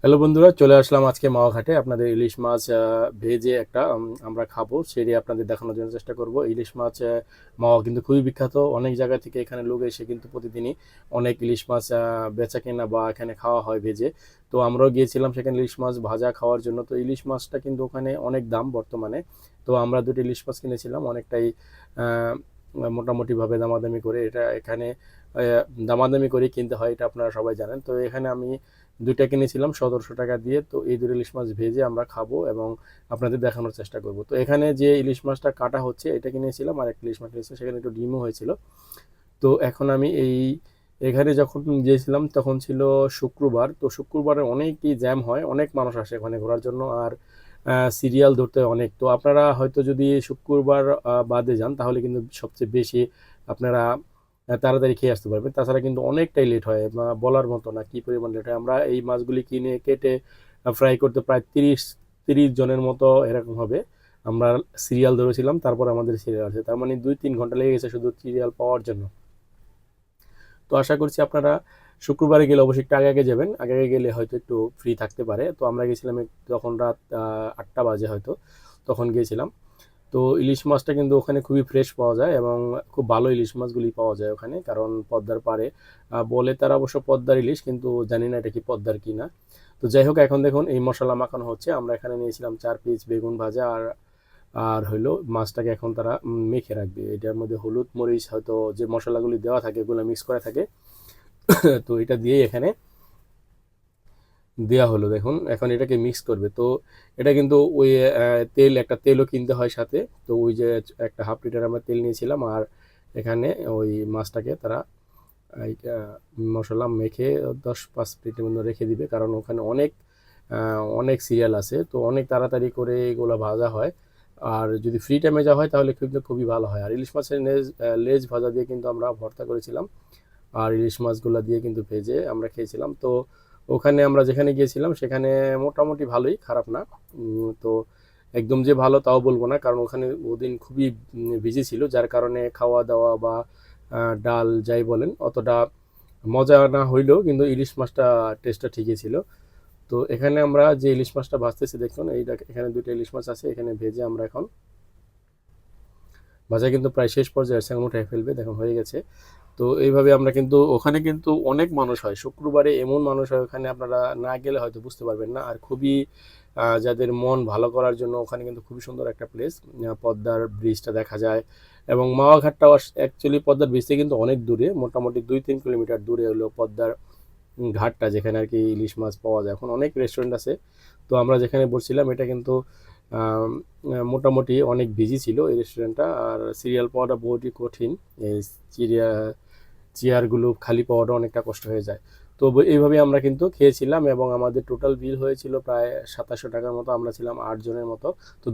Hello বন্ধুরা, চলে আসলাম আজকে মাওয়া ঘাটে। আপনাদের ইলিশ মাছ ভেজে একটা আমরা খাবো, সেটি আপনাদের দেখানোর জন্য চেষ্টা করব। ইলিশ মাছ মাওয়া কিন্তু খুবই বিখ্যাত। অনেক জায়গা থেকে এখানে লোক এসে কিন্তু প্রতিদিনই অনেক ইলিশ মাছ বেচা কেনা বা এখানে খাওয়া হয় ভেজে। তো আমরাও গিয়েছিলাম সেখানে ইলিশ মাছ ভাজা খাওয়ার জন্য। তো ইলিশ মাছটা কিন্তু ওখানে অনেক দাম বর্তমানে। তো আমরা দুটো ইলিশ মাছ কিনেছিলাম অনেকটাই আহ, মোটামুটিভাবে দামাদামি করে। এটা এখানে দামাদামি করে কিনতে হয়, এটা আপনারা সবাই জানেন। তো এখানে আমি দুইটা কিনেছিলাম 1700 টাকা দিয়ে। তো এই দুটো ইলিশ মাছ ভেজে আমরা খাবো এবং আপনাদের দেখানোর চেষ্টা করব। তো এখানে যে ইলিশ মাছটা কাটা হচ্ছে এটা কিনেছিলাম, আর একটা ইলিশ মাছ কিনেছিলাম, সেখানে একটু ডিমও হয়েছিল। তো এখন আমি এখানে যখন গিয়েছিলাম তখন ছিল শুক্রবার। তো শুক্রবারে অনেকই জ্যাম হয়, অনেক মানুষ আসে ওখানে ঘোরার জন্য, আর সিরিয়াল ধরতে হয় অনেক। তো আপনারা হয়তো যদি শুক্রবার বাদে যান তাহলে কিন্তু সবচেয়ে বেশি আপনারা তাড়াতাড়ি খেয়ে আসতে পারবেন। তাছাড়া কিন্তু অনেকটাই লেট হয়, বলার মতো না কি পরিমাণ লেট হয়। আমরা এই মাছগুলি কিনে কেটে ফ্রাই করতে প্রায় 30 জনের মতো এরকম হবে। আমরা সিরিয়াল ধরেছিলাম, তারপর আমাদের সিরিয়াল আছে, তার মানে 2-3 ঘন্টা লেগে গেছে শুধু সিরিয়াল পাওয়ার জন্য। তো আশা করছি আপনারা শুক্রবারে গেলে অবশ্যই একটু আগে আগে যাবেন, আগে আগে গেলে হয়তো একটু ফ্রি থাকতে পারে। তো আমরা গেছিলাম তখন রাত 8টা বাজে হয়তো, তখন গিয়েছিলাম। তো ইলিশ মাছটা কিন্তু ওখানে খুবই ফ্রেশ পাওয়া যায় এবং খুব ভালো ইলিশ মাছগুলি পাওয়া যায় ওখানে, কারণ পদ্মার পাড়ে। বলে তারা অবশ্য পদ্মার ইলিশ, কিন্তু জানি না এটা কি পদ্মার কি না। তো যাই হোক, এখন দেখুন এই মশলা মাখানো হচ্ছে। আমরা এখানে নিয়েছিলাম 4 পিস বেগুন ভাজা, আর আর হইলো মাছটাকে এখন তারা মেখে রাখবে। এটার মধ্যে হলুদ মরিচ হয়তো যে মশলাগুলি দেওয়া থাকে এগুলো মিক্স করা থাকে। তো এটা দিয়েই এখানে দেওয়া হলো। দেখুন এখন এটাকে মিক্স করবে। তো এটা কিন্তু ওই একটা তেলও কিনতে হয় সাথে। তো ওই যে একটা 1/2 লিটার আমরা তেল নিয়েছিলাম, আর এখানে ওই মাছটাকে তারা এই মশলা মেখে 10-5 মিনিটের মধ্যে রেখে দিবে, কারণ ওখানে অনেক সিরিয়াল আছে। তো অনেক তাড়াতাড়ি করে এগুলো ভাজা হয়। আর যদি ফ্রি টাইমে যাওয়া হয় তাহলে কিন্তু খুবই ভালো হয়। আর ইলিশ মাছের লেজ ভাজা দিয়ে কিন্তু আমরা ভর্তা করেছিলাম, আর ইলিশ মাছগুলো দিয়ে কিন্তু ভেজে আমরা খেয়েছিলাম। তো ওখানে আমরা যেখানে গিয়েছিলাম সেখানে মোটামুটি ভালোই, খারাপ না। তো একদম যে ভালো তাও বলবো না, কারণ ওখানে ওদিন খুবই বিজি ছিল, যার কারণে খাওয়া দাওয়া বা ডাল যাই বলেন অতটা মজা না হইলেও কিন্তু ইলিশ মাছটা টেস্টটা ঠিকই ছিল। তো এখানে আমরা যে ইলিশ মাছটা ভাজতেছি দেখুন, এখানে দুটো ইলিশ মাছ আছে, এখানে ভেজে আমরা এখন ভাজা কিন্তু প্রায় শেষ পর্যায়ে আছে, এখন উঠে ফেলবে, দেখুন হয়ে গেছে। তো এইভাবে আমরা কিন্তু ওখানে কিন্তু অনেক মানুষ হয় শুক্রবারে, এমন মানুষ হয় ওখানে, আপনারা না গেলে হয়তো বুঝতে পারবেন না। আর খুবই যাদের মন ভালো করার জন্য ওখানে কিন্তু খুবই সুন্দর একটা প্লেস। পদ্মার ব্রিজটা দেখা যায় এবং মাওয়া ঘাটটাও অ্যাকচুয়ালি পদ্মার ব্রিজ থেকে কিন্তু অনেক দূরে, মোটামুটি 2-3 কিলোমিটার দূরে হলো পদ্মার ঘাটটা, যেখানে আর কি ইলিশ মাছ পাওয়া যায়। এখন অনেক রেস্টুরেন্ট আছে। তো আমরা যেখানে বসছিলাম এটা কিন্তু আম, মোটামুটি অনেক বিজি ছিল এই রেস্টুরেন্টটা, আর সিরিয়াল পাওয়াটা বহুতই কঠিন। এই চিড়িয়া চেয়ারগুলো খালি পাওয়াটা অনেকটা কষ্ট হয়ে যায়। তো এইভাবে আমরা কিন্তু খেয়েছিলাম এবং আমাদের টোটাল বিল হয়েছিল প্রায় 2700 টাকার মতো। আমরা ছিলাম 8 জনের মতো। তো